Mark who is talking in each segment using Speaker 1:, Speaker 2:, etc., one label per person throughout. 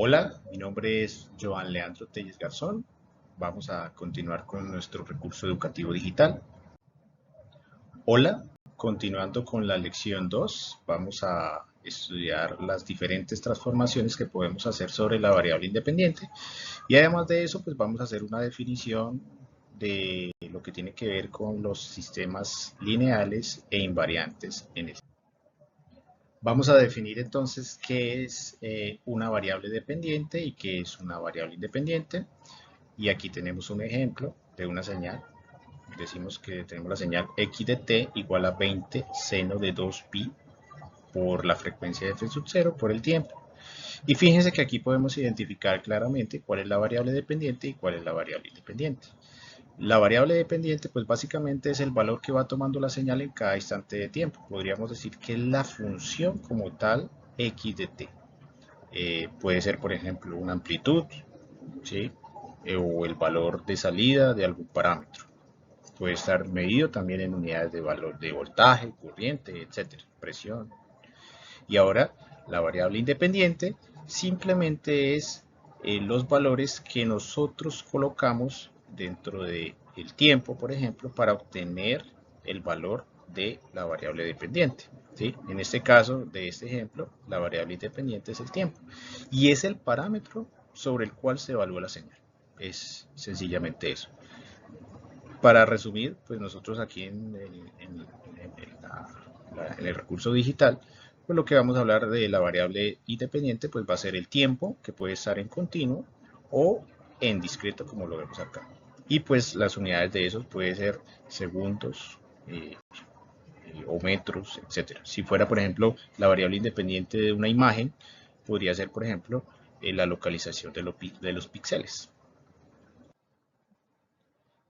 Speaker 1: Hola, mi nombre es Joan Leandro Telles Garzón. Vamos a continuar con nuestro recurso educativo digital. Hola, continuando con la lección 2, vamos a estudiar las diferentes transformaciones que podemos hacer sobre la variable independiente. Y además de eso, pues vamos a hacer una definición de lo que tiene que ver con los sistemas lineales e invariantes en el. Vamos a definir entonces qué es una variable dependiente y qué es una variable independiente. Y aquí tenemos un ejemplo de una señal. Decimos que tenemos la señal x de t igual a 20 seno de 2pi por la frecuencia de f sub 0 por el tiempo. Y fíjense que aquí podemos identificar claramente cuál es la variable dependiente y cuál es la variable independiente. La variable dependiente, pues básicamente es el valor que va tomando la señal en cada instante de tiempo. Podríamos decir que es la función como tal x de t. Puede ser, por ejemplo, una amplitud, ¿sí? O el valor de salida de algún parámetro. Puede estar medido también en unidades de valor de voltaje, corriente, etcétera, presión. Y ahora, la variable independiente simplemente es los valores que nosotros colocamos dentro del tiempo, por ejemplo, para obtener el valor de la variable dependiente. ¿Sí? En este caso, de este ejemplo, la variable independiente es el tiempo. Y es el parámetro sobre el cual se evalúa la señal. Es sencillamente eso. Para resumir, pues nosotros aquí en el recurso digital, pues lo que vamos a hablar de la variable independiente, pues va a ser el tiempo, que puede estar en continuo o en discreto, como lo vemos acá. Y pues las unidades de esos puede ser segundos o metros, etcétera. Si fuera, por ejemplo, la variable independiente de una imagen, podría ser, por ejemplo, la localización de los píxeles.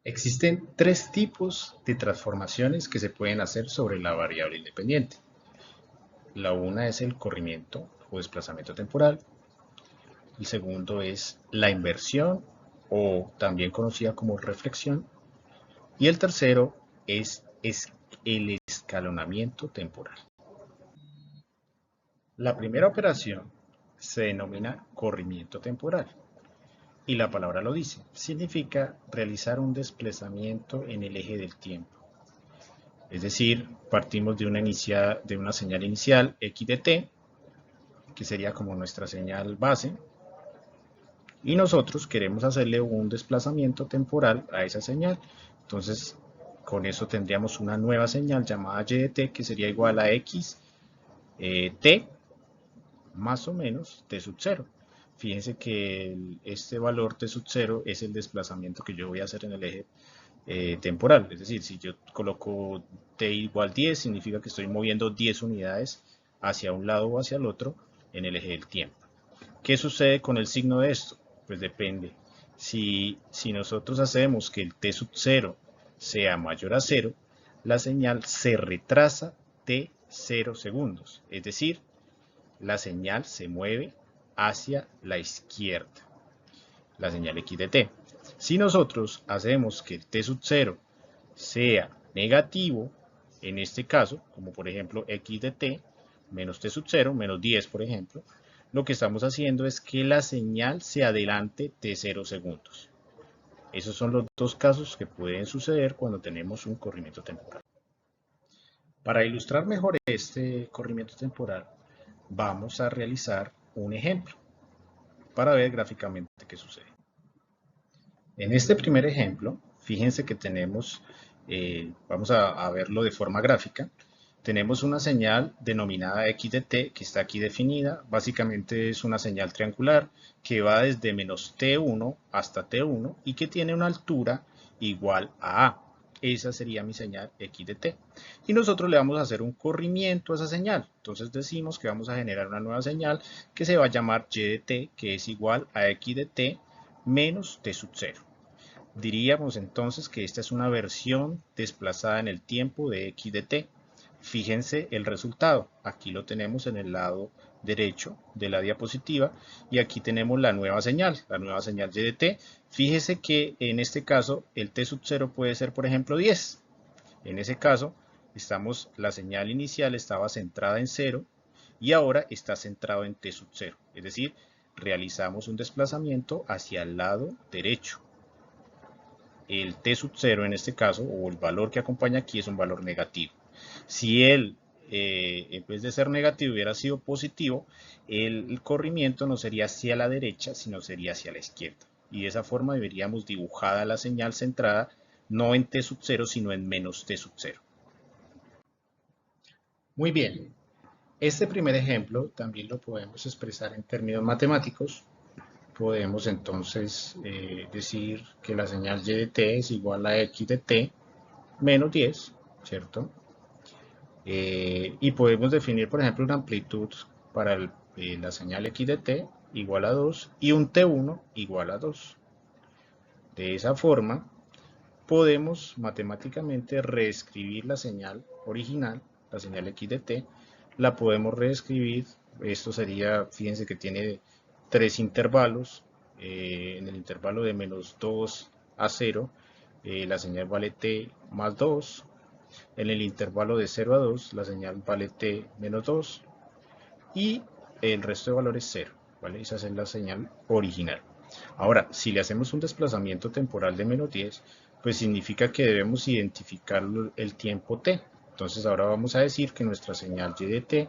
Speaker 1: Existen tres tipos de transformaciones que se pueden hacer sobre la variable independiente. La una es el corrimiento o desplazamiento temporal. El segundo es la inversión o también conocida como reflexión. Y el tercero es el escalonamiento temporal. La primera operación se denomina corrimiento temporal. Y la palabra lo dice, significa realizar un desplazamiento en el eje del tiempo. Es decir, partimos de una señal inicial x de t, que sería como nuestra señal base, y nosotros queremos hacerle un desplazamiento temporal a esa señal. Entonces, con eso tendríamos una nueva señal llamada y de t, que sería igual a x t más o menos t sub 0. Fíjense que este valor t sub 0 es el desplazamiento que yo voy a hacer en el eje temporal. Es decir, si yo coloco t igual 10, significa que estoy moviendo 10 unidades hacia un lado o hacia el otro en el eje del tiempo. ¿Qué sucede con el signo de esto? Pues depende. Si nosotros hacemos que el t sub 0 sea mayor a 0, la señal se retrasa t 0 segundos. Es decir, la señal se mueve hacia la izquierda, la señal x de t. Si nosotros hacemos que el t sub 0 sea negativo, en este caso, como por ejemplo x de t menos t sub 0, menos 10 por ejemplo, lo que estamos haciendo es que la señal se adelante t 0 segundos. Esos son los dos casos que pueden suceder cuando tenemos un corrimiento temporal. Para ilustrar mejor este corrimiento temporal, vamos a realizar un ejemplo para ver gráficamente qué sucede. En este primer ejemplo, fíjense que tenemos, vamos a verlo de forma gráfica, tenemos una señal denominada x de t que está aquí definida. Básicamente es una señal triangular que va desde menos t1 hasta t1 y que tiene una altura igual a a. Esa sería mi señal x de t. Y nosotros le vamos a hacer un corrimiento a esa señal. Entonces decimos que vamos a generar una nueva señal que se va a llamar y de t, que es igual a x de t menos t sub 0. Diríamos entonces que esta es una versión desplazada en el tiempo de x de t. Fíjense el resultado. Aquí lo tenemos en el lado derecho de la diapositiva y aquí tenemos la nueva señal y de t. Fíjese que en este caso el t sub 0 puede ser por ejemplo 10. En ese caso la señal inicial estaba centrada en 0 y ahora está centrado en t sub 0. Es decir, realizamos un desplazamiento hacia el lado derecho. El t sub 0 en este caso, o el valor que acompaña aquí, es un valor negativo. Si él, en vez de ser negativo, hubiera sido positivo, el corrimiento no sería hacia la derecha, sino sería hacia la izquierda. Y de esa forma deberíamos dibujada la señal centrada, no en t sub 0, sino en menos t sub 0. Muy bien. Este primer ejemplo también lo podemos expresar en términos matemáticos. Podemos entonces decir que la señal y de t es igual a x de t menos 10, ¿cierto? Y podemos definir, por ejemplo, una amplitud para la señal x de t igual a 2 y un t1 igual a 2. De esa forma, podemos matemáticamente reescribir la señal original, la señal x de t, la podemos reescribir. Esto sería, fíjense que tiene 3 intervalos. En el intervalo de menos 2 a 0, la señal vale t más 2. En el intervalo de 0 a 2, la señal vale t menos 2. Y el resto de valores 0. ¿Vale? Esa es la señal original. Ahora, si le hacemos un desplazamiento temporal de menos 10, pues significa que debemos identificar el tiempo t. Entonces ahora vamos a decir que nuestra señal y de t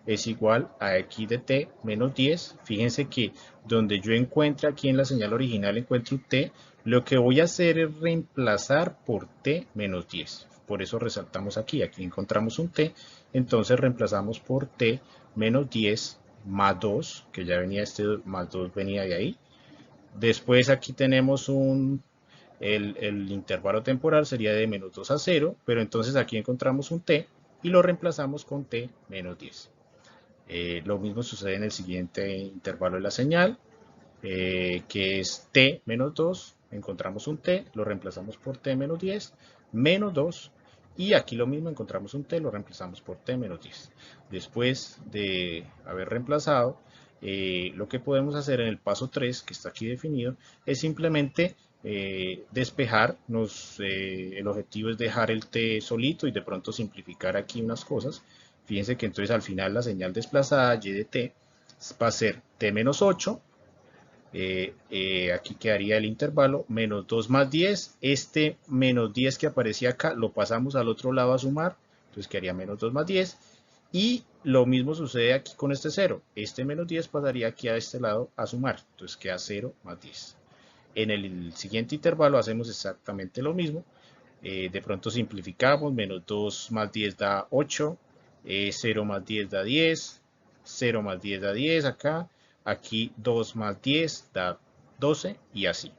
Speaker 1: es igual a x de t menos 10. Fíjense que donde yo encuentre aquí en la señal original encuentro t, lo que voy a hacer es reemplazar por t menos 10. Por eso resaltamos aquí encontramos un t, entonces reemplazamos por t menos 10 más 2, que ya venía más 2 venía de ahí. Después aquí tenemos el intervalo temporal sería de menos 2 a 0, pero entonces aquí encontramos un t y lo reemplazamos con t menos 10. Lo mismo sucede en el siguiente intervalo de la señal, que es t menos 2, encontramos un t, lo reemplazamos por t menos 10, menos 2, y aquí lo mismo, encontramos un t, lo reemplazamos por t menos 10. Después de haber reemplazado, lo que podemos hacer en el paso 3, que está aquí definido, es simplemente despejar. El objetivo es dejar el t solito y de pronto simplificar aquí unas cosas. Fíjense que entonces al final la señal desplazada y de t va a ser t menos 8. Aquí quedaría el intervalo menos 2 más 10. Este menos 10 que aparecía acá lo pasamos al otro lado a sumar, entonces quedaría menos 2 más 10. Y lo mismo sucede aquí con este 0. Este menos 10 pasaría aquí a este lado a sumar, entonces queda 0 más 10. En el siguiente intervalo hacemos exactamente lo mismo. De pronto simplificamos, menos 2 más 10 da 8, 0 más 10 da 10, 0 más 10 da 10 acá. Aquí 2 más 10 da 12 y así.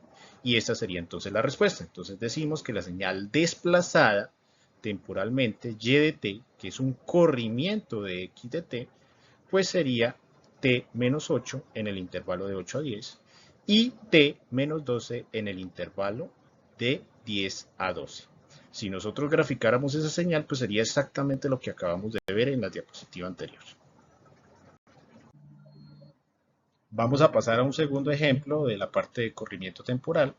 Speaker 1: Y esta sería entonces la respuesta. Entonces decimos que la señal desplazada temporalmente y de t, que es un corrimiento de x de t, pues sería t menos 8 en el intervalo de 8 a 10 y t menos 12 en el intervalo de 10 a 12. Si nosotros graficáramos esa señal, pues sería exactamente lo que acabamos de ver en la diapositiva anterior. Vamos a pasar a un segundo ejemplo de la parte de corrimiento temporal.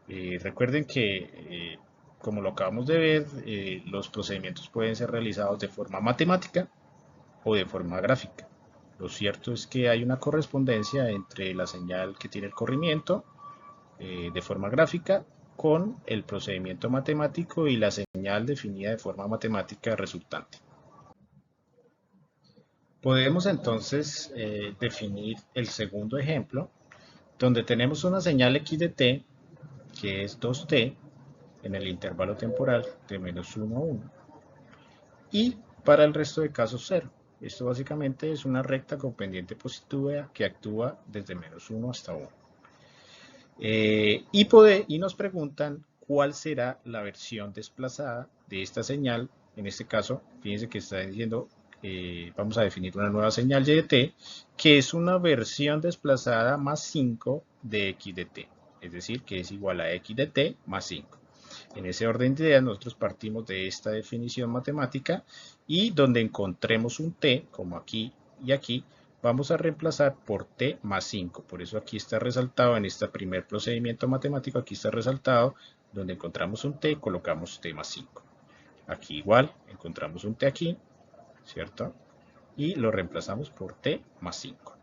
Speaker 1: Recuerden que, como lo acabamos de ver, los procedimientos pueden ser realizados de forma matemática o de forma gráfica. Lo cierto es que hay una correspondencia entre la señal que tiene el corrimiento de forma gráfica con el procedimiento matemático y la señal definida de forma matemática resultante. Podemos entonces definir el segundo ejemplo, donde tenemos una señal x de t, que es 2t, en el intervalo temporal de menos 1 a 1, y para el resto de casos 0. Esto básicamente es una recta con pendiente positiva que actúa desde menos 1 hasta 1. Y nos preguntan cuál será la versión desplazada de esta señal. En este caso, fíjense que está diciendo, vamos a definir una nueva señal y de t, que es una versión desplazada más 5 de x de t. Es decir, que es igual a x de t más 5. En ese orden de ideas, nosotros partimos de esta definición matemática y donde encontremos un t, como aquí y aquí, vamos a reemplazar por t más 5. Por eso aquí está resaltado en este primer procedimiento matemático, aquí está resaltado, donde encontramos un t, colocamos t más 5. Aquí igual, encontramos un t aquí, ¿cierto? Y lo reemplazamos por t más 5.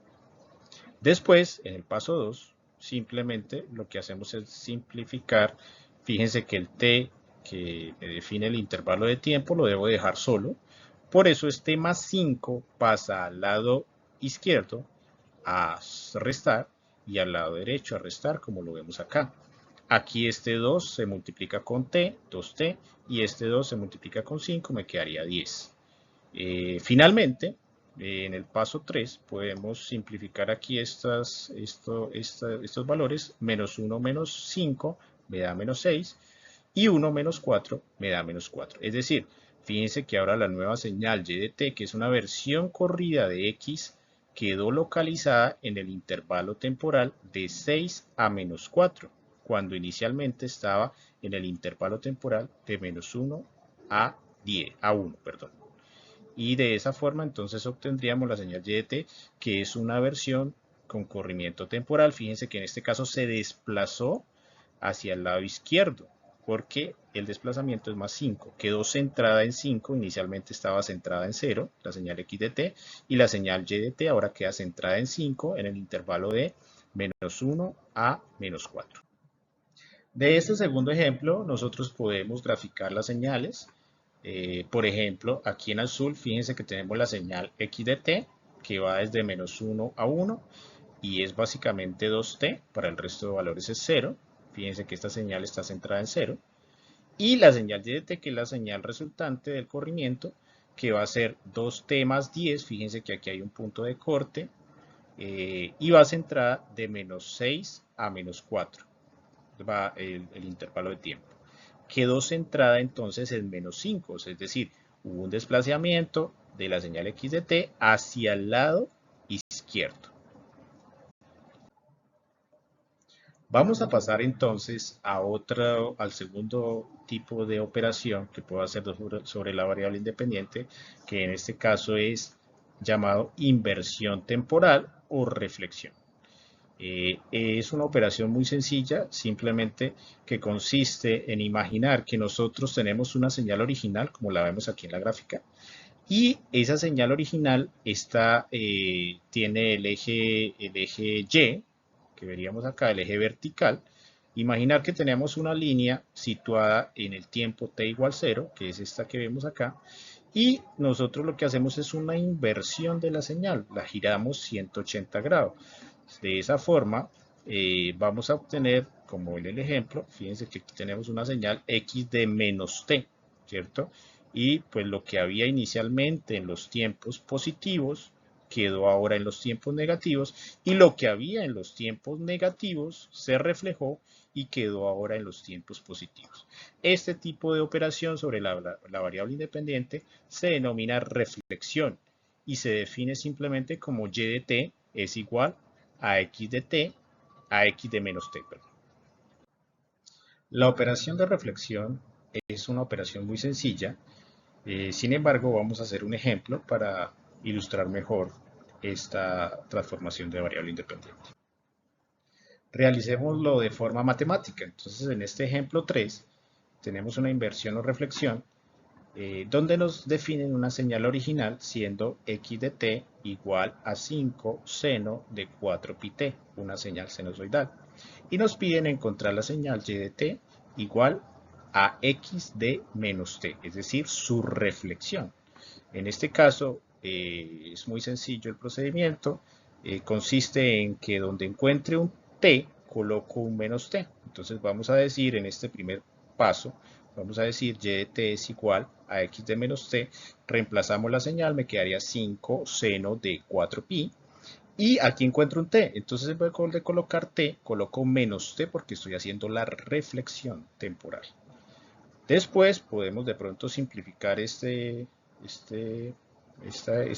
Speaker 1: Después, en el paso 2, simplemente lo que hacemos es simplificar. Fíjense que el t que me define el intervalo de tiempo lo debo dejar solo. Por eso este más 5 pasa al lado izquierdo a restar y al lado derecho a restar, como lo vemos acá. Aquí este 2 se multiplica con t, 2t, y este 2 se multiplica con 5, me quedaría 10. Finalmente, en el paso 3 podemos simplificar aquí estos valores. Menos 1 menos 5 me da menos 6 y 1 menos 4 me da menos 4. Es decir, fíjense que ahora la nueva señal y de t, que es una versión corrida de x, quedó localizada en el intervalo temporal de 6 a menos 4, cuando inicialmente estaba en el intervalo temporal de menos 1 a 10, a 1, perdón. Y de esa forma entonces obtendríamos la señal y de t, que es una versión con corrimiento temporal. Fíjense que en este caso se desplazó hacia el lado izquierdo, porque el desplazamiento es más 5. Quedó centrada en 5, inicialmente estaba centrada en 0, la señal x de t, y la señal y de t ahora queda centrada en 5 en el intervalo de menos 1 a menos 4. De este segundo ejemplo, nosotros podemos graficar las señales. Por ejemplo, aquí en azul, fíjense que tenemos la señal x de t, que va desde menos 1 a 1, y es básicamente 2t, para el resto de valores es 0. Fíjense que esta señal está centrada en 0. Y la señal y de t, que es la señal resultante del corrimiento, que va a ser 2t más 10, fíjense que aquí hay un punto de corte, y va centrada de menos 6 a menos 4. Va el intervalo de tiempo. Quedó centrada entonces en menos 5, es decir, hubo un desplazamiento de la señal x de t hacia el lado izquierdo. Vamos a pasar entonces al segundo tipo de operación que puedo hacer sobre la variable independiente, que en este caso es llamado inversión temporal o reflexión. Es una operación muy sencilla, simplemente que consiste en imaginar que nosotros tenemos una señal original, como la vemos aquí en la gráfica, y esa señal original tiene el eje Y, que veríamos acá, el eje vertical. Imaginar que tenemos una línea situada en el tiempo t igual 0, que es esta que vemos acá, y nosotros lo que hacemos es una inversión de la señal, la giramos 180 grados. De esa forma, vamos a obtener, como en el ejemplo, fíjense que aquí tenemos una señal x de menos t, ¿cierto? Y pues lo que había inicialmente en los tiempos positivos quedó ahora en los tiempos negativos, y lo que había en los tiempos negativos se reflejó y quedó ahora en los tiempos positivos. Este tipo de operación sobre la variable independiente se denomina reflexión y se define simplemente como y de t es igual a x de t a x de menos t. Perdón. La operación de reflexión es una operación muy sencilla. Sin embargo, vamos a hacer un ejemplo para ilustrar mejor esta transformación de variable independiente. Realicémoslo de forma matemática. Entonces, en este ejemplo 3, tenemos una inversión o reflexión donde nos definen una señal original siendo x de t igual a 5 seno de 4 pi t, una señal sinusoidal. Y nos piden encontrar la señal y de t igual a x de menos t, es decir, su reflexión. En este caso es muy sencillo el procedimiento, consiste en que donde encuentre un t, coloco un menos t. Entonces vamos a decir en este primer paso, vamos a decir y de t es igual a x de menos t, reemplazamos la señal, me quedaría 5 seno de 4 pi, y aquí encuentro un t, entonces en vez de colocar t, coloco menos t porque estoy haciendo la reflexión temporal. Después podemos de pronto simplificar esta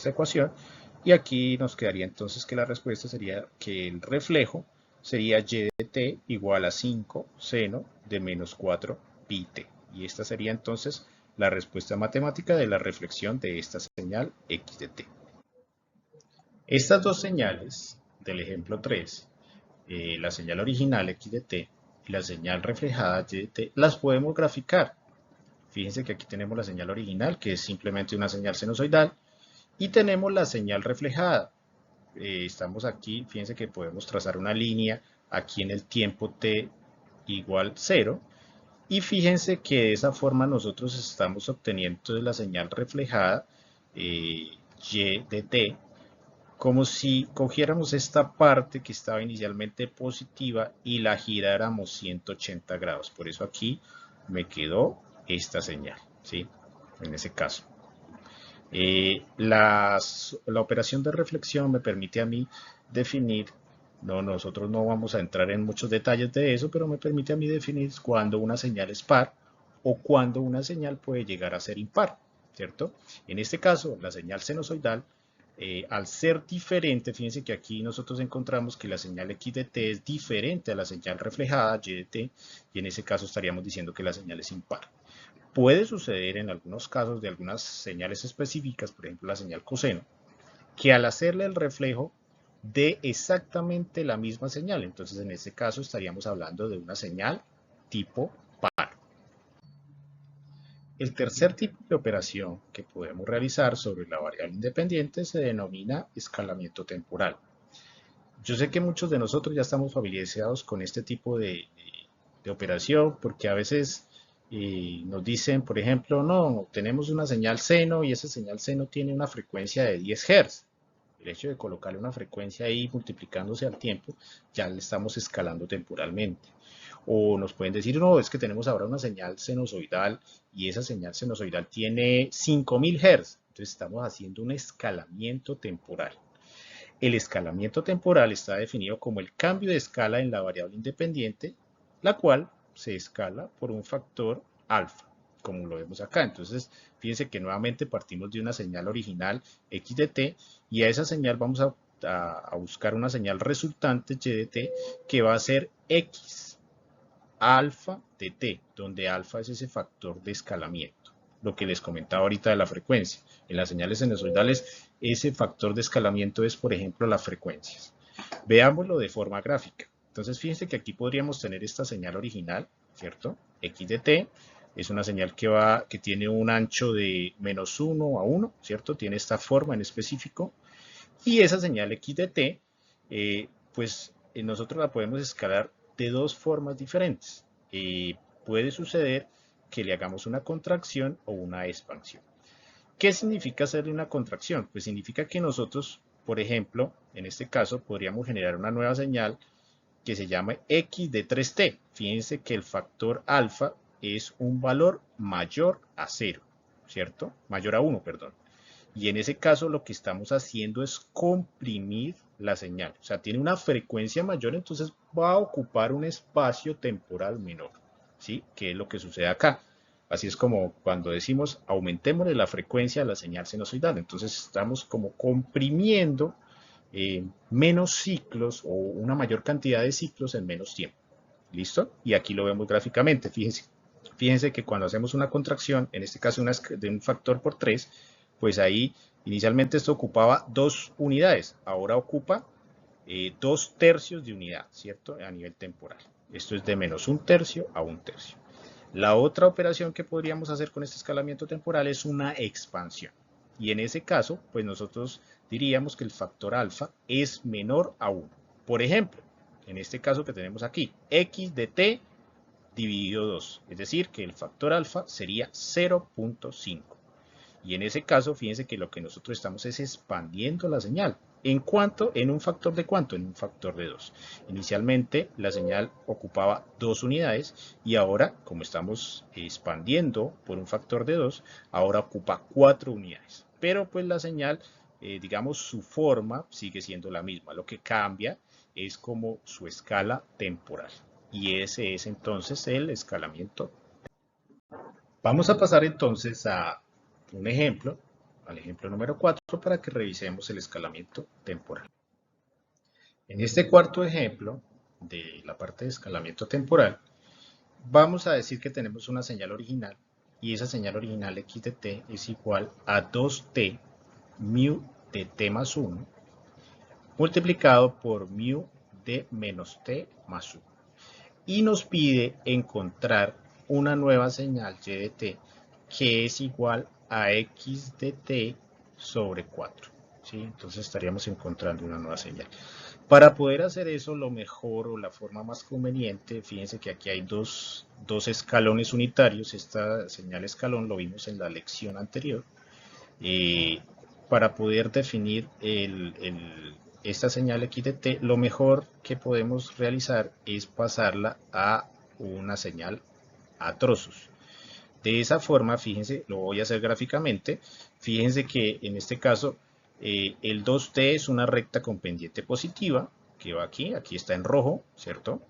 Speaker 1: ecuación, y aquí nos quedaría entonces que la respuesta sería que el reflejo sería y de t igual a 5 seno de menos 4 pi t. Y esta sería entonces la respuesta matemática de la reflexión de esta señal x de t. Estas dos señales del ejemplo 3, la señal original x de t y la señal reflejada y de t, las podemos graficar. Fíjense que aquí tenemos la señal original, que es simplemente una señal sinusoidal, y tenemos la señal reflejada. estamos aquí, fíjense que podemos trazar una línea aquí en el tiempo t igual 0, y fíjense que de esa forma nosotros estamos obteniendo entonces la señal reflejada y de t, como si cogiéramos esta parte que estaba inicialmente positiva y la giráramos 180 grados. Por eso aquí me quedó esta señal, ¿sí? En ese caso. La operación de reflexión me permite a mí definir, nosotros no vamos a entrar en muchos detalles de eso, pero me permite a mí definir cuándo una señal es par o cuándo una señal puede llegar a ser impar, ¿cierto? En este caso, la señal sinusoidal, al ser diferente, fíjense que aquí nosotros encontramos que la señal x de t es diferente a la señal reflejada y de t, y en ese caso estaríamos diciendo que la señal es impar. Puede suceder en algunos casos de algunas señales específicas, por ejemplo la señal coseno, que al hacerle el reflejo dé exactamente la misma señal. Entonces en este caso estaríamos hablando de una señal tipo par. El tercer tipo de operación que podemos realizar sobre la variable independiente se denomina escalamiento temporal. Yo sé que muchos de nosotros ya estamos familiarizados con este tipo de operación porque a veces nos dicen, por ejemplo, no, tenemos una señal seno y esa señal seno tiene una frecuencia de 10 Hz. El hecho de colocarle una frecuencia ahí multiplicándose al tiempo, ya le estamos escalando temporalmente. O nos pueden decir, no, es que tenemos ahora una señal sinusoidal y esa señal sinusoidal tiene 5000 Hz. Entonces estamos haciendo un escalamiento temporal. El escalamiento temporal está definido como el cambio de escala en la variable independiente, la cual se escala por un factor alfa, como lo vemos acá. Entonces, fíjense que nuevamente partimos de una señal original x de t y a esa señal vamos a buscar una señal resultante y de t que va a ser x alfa de t, donde alfa es ese factor de escalamiento, lo que les comentaba ahorita de la frecuencia. En las señales sinusoidales, ese factor de escalamiento es, por ejemplo, las frecuencias. Veámoslo de forma gráfica. Entonces, fíjense que aquí podríamos tener esta señal original, ¿cierto? X de t es una señal que tiene un ancho de menos 1 a 1, ¿cierto? Tiene esta forma en específico. Y esa señal x de t, pues nosotros la podemos escalar de dos formas diferentes. Puede suceder que le hagamos una contracción o una expansión. ¿Qué significa hacerle una contracción? Pues significa que nosotros, por ejemplo, en este caso, podríamos generar una nueva señal que se llama x de 3t. Fíjense que el factor alfa es un valor mayor a 0, ¿cierto? Mayor a 1, perdón. Y en ese caso lo que estamos haciendo es comprimir la señal. O sea, tiene una frecuencia mayor, entonces va a ocupar un espacio temporal menor. ¿Sí? ¿Qué es lo que sucede acá? Así es como cuando decimos aumentémosle la frecuencia a la señal sinusoidal. Entonces estamos como comprimiendo menos ciclos o una mayor cantidad de ciclos en menos tiempo. ¿Listo? Y aquí lo vemos gráficamente. Fíjense que cuando hacemos una contracción, en este caso de un factor por 3, pues ahí inicialmente esto ocupaba 2 unidades, ahora ocupa 2 tercios de unidad, ¿cierto? A nivel temporal. Esto es de menos 1 tercio a 1 tercio. La otra operación que podríamos hacer con este escalamiento temporal es una expansión. Y en ese caso, pues nosotros diríamos que el factor alfa es menor a 1. Por ejemplo, en este caso que tenemos aquí, x de t dividido 2, es decir, que el factor alfa sería 0.5. Y en ese caso, fíjense que lo que nosotros estamos es expandiendo la señal. ¿En cuánto? ¿En un factor de cuánto? En un factor de 2. Inicialmente la señal ocupaba 2 unidades y ahora, como estamos expandiendo por un factor de 2, ahora ocupa 4 unidades. Pero pues la señal, digamos, su forma sigue siendo la misma. Lo que cambia es como su escala temporal. Y ese es entonces el escalamiento. Vamos a pasar entonces a un ejemplo, al ejemplo número 4, para que revisemos el escalamiento temporal. En este cuarto ejemplo de la parte de escalamiento temporal, vamos a decir que tenemos una señal original y esa señal original x de t es igual a 2t mu de t más 1 multiplicado por mu de menos t más 1. Y nos pide encontrar una nueva señal y de t que es igual a x de t sobre 4, ¿sí? Entonces estaríamos encontrando una nueva señal. Para poder hacer eso, lo mejor o la forma más conveniente, fíjense que aquí hay dos escalones unitarios. Esta señal escalón lo vimos en la lección anterior. Eh, para poder definir esta señal x de t, lo mejor que podemos realizar es pasarla a una señal a trozos. De esa forma, fíjense, lo voy a hacer gráficamente. Fíjense que en este caso el 2t es una recta con pendiente positiva que va aquí, aquí está en rojo, ¿cierto?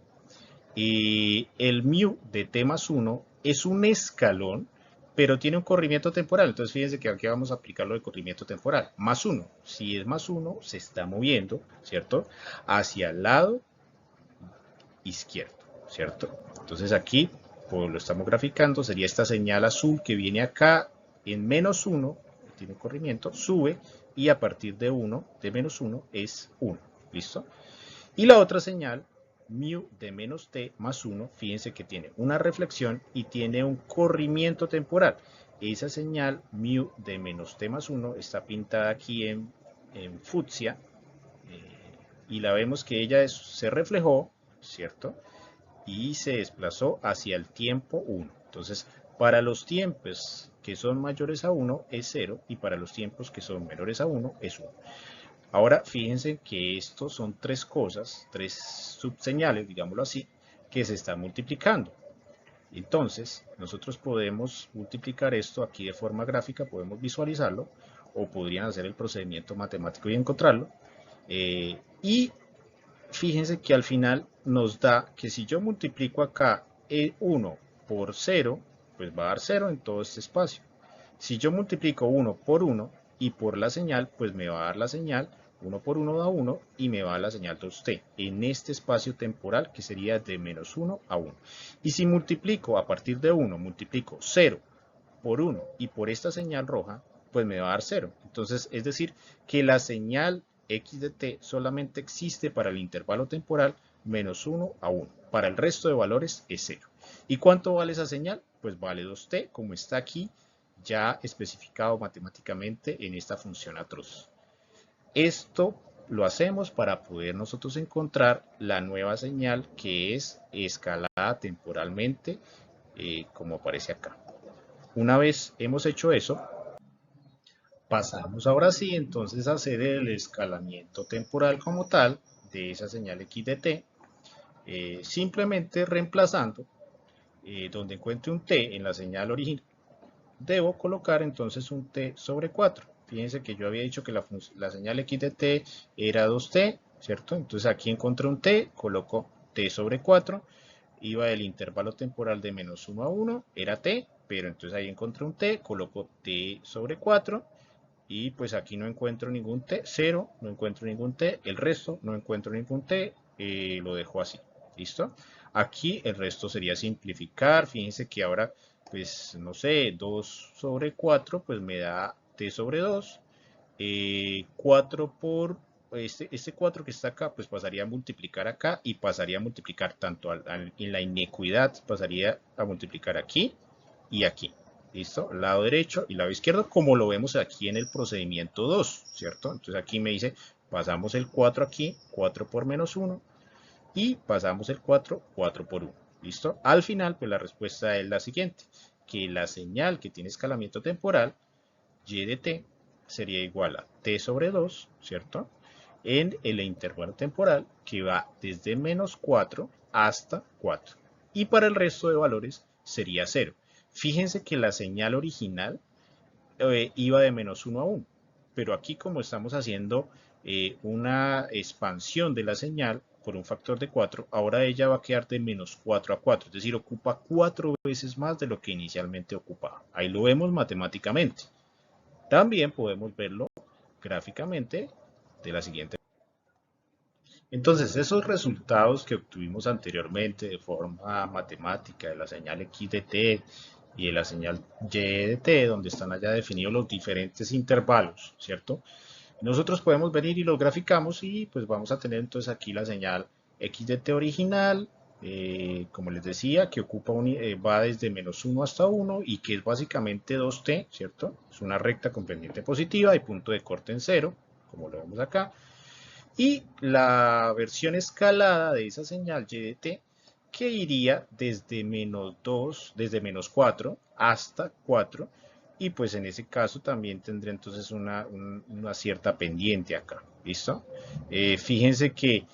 Speaker 1: Y el mu de t más 1 es un escalón, pero tiene un corrimiento temporal. Entonces fíjense que aquí vamos a aplicar lo de corrimiento temporal. Más 1. Si es más 1, se está moviendo, ¿cierto? Hacia el lado izquierdo, ¿cierto? Entonces aquí, pues lo estamos graficando, sería esta señal azul que viene acá en menos 1, tiene corrimiento, sube y a partir de 1, de menos 1 es 1, ¿listo? Y la otra señal, mu de menos t más 1, fíjense que tiene una reflexión y tiene un corrimiento temporal. Esa señal, mu de menos t más 1, está pintada aquí en fucsia y la vemos que ella se reflejó, ¿cierto? Y se desplazó hacia el tiempo 1. Entonces, para los tiempos que son mayores a 1 es 0 y para los tiempos que son menores a 1 es 1. Ahora, fíjense que estos son tres cosas, tres subseñales, digámoslo así, que se están multiplicando. Entonces, nosotros podemos multiplicar esto aquí de forma gráfica, podemos visualizarlo, o podrían hacer el procedimiento matemático y encontrarlo. Y fíjense que al final nos da que si yo multiplico acá el 1 por 0, pues va a dar 0 en todo este espacio. Si yo multiplico 1 por 1 y por la señal, pues me va a dar la señal 1 por 1 da 1 y me va a dar la señal 2t en este espacio temporal que sería de menos 1 a 1. Y si multiplico a partir de 1, multiplico 0 por 1 y por esta señal roja, pues me va a dar 0. Entonces, es decir, que la señal x de t solamente existe para el intervalo temporal menos 1 a 1. Para el resto de valores es 0. ¿Y cuánto vale esa señal? Pues vale 2t, como está aquí ya especificado matemáticamente en esta función atroz. Esto lo hacemos para poder nosotros encontrar la nueva señal que es escalada temporalmente, como aparece acá. Una vez hemos hecho eso, pasamos ahora sí entonces a hacer el escalamiento temporal como tal de esa señal x de t, simplemente reemplazando donde encuentre un t en la señal original, debo colocar entonces un t sobre 4. Fíjense que yo había dicho que la señal x de t era 2t, ¿cierto? Entonces aquí encontré un t, coloco t sobre 4, iba del intervalo temporal de menos 1 a 1, era t, pero entonces ahí encontré un t, coloco t sobre 4, y pues aquí no encuentro ningún t, 0, no encuentro ningún t, el resto no encuentro ningún t, lo dejo así, ¿listo? Aquí el resto sería simplificar, fíjense que ahora, pues no sé, 2 sobre 4, pues me da t sobre 2, 4 por este 4 que está acá, pues pasaría a multiplicar acá y pasaría a multiplicar tanto en la inequidad, pasaría a multiplicar aquí y aquí. ¿Listo? Lado derecho y lado izquierdo, como lo vemos aquí en el procedimiento 2, ¿cierto? Entonces aquí me dice, pasamos el 4 aquí, 4 por menos 1, y pasamos el 4, 4 por 1. ¿Listo? Al final, pues la respuesta es la siguiente, que la señal que tiene escalamiento temporal, y de t, sería igual a t sobre 2, ¿cierto? En el intervalo temporal que va desde menos 4 hasta 4. Y para el resto de valores sería 0. Fíjense que la señal original iba de menos 1 a 1, pero aquí como estamos haciendo una expansión de la señal por un factor de 4, ahora ella va a quedar de menos 4 a 4, es decir, ocupa 4 veces más de lo que inicialmente ocupaba. Ahí lo vemos matemáticamente. También podemos verlo gráficamente de la siguiente manera. Entonces, esos resultados que obtuvimos anteriormente de forma matemática de la señal x de t y de la señal y de t, donde están allá definidos los diferentes intervalos, ¿cierto? Nosotros podemos venir y los graficamos y pues vamos a tener entonces aquí la señal x de t original, como les decía, que va desde menos 1 hasta 1 y que es básicamente 2t, ¿cierto? Es una recta con pendiente positiva y punto de corte en 0, como lo vemos acá, y la versión escalada de esa señal y de t, que iría desde -2, desde -4 hasta 4, y pues en ese caso también tendré entonces una cierta pendiente acá, ¿listo? Fíjense que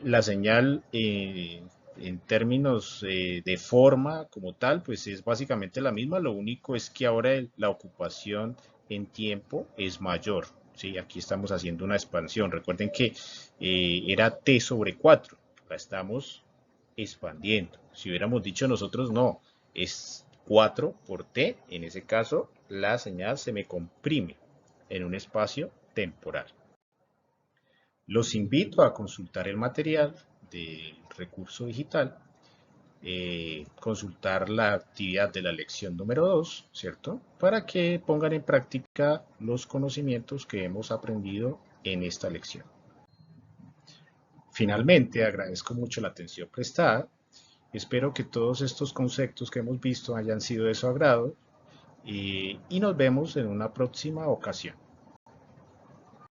Speaker 1: la señal en términos de forma como tal, pues es básicamente la misma, lo único es que ahora la ocupación en tiempo es mayor, ¿sí? Aquí estamos haciendo una expansión, recuerden que era t sobre 4, la estamos expandiendo. Si hubiéramos dicho nosotros no, es 4 por t, en ese caso la señal se me comprime en un espacio temporal. Los invito a consultar el material del recurso digital, consultar la actividad de la lección número 2, ¿cierto? Para que pongan en práctica los conocimientos que hemos aprendido en esta lección. Finalmente, agradezco mucho la atención prestada. Espero que todos estos conceptos que hemos visto hayan sido de su agrado y nos vemos en una próxima ocasión.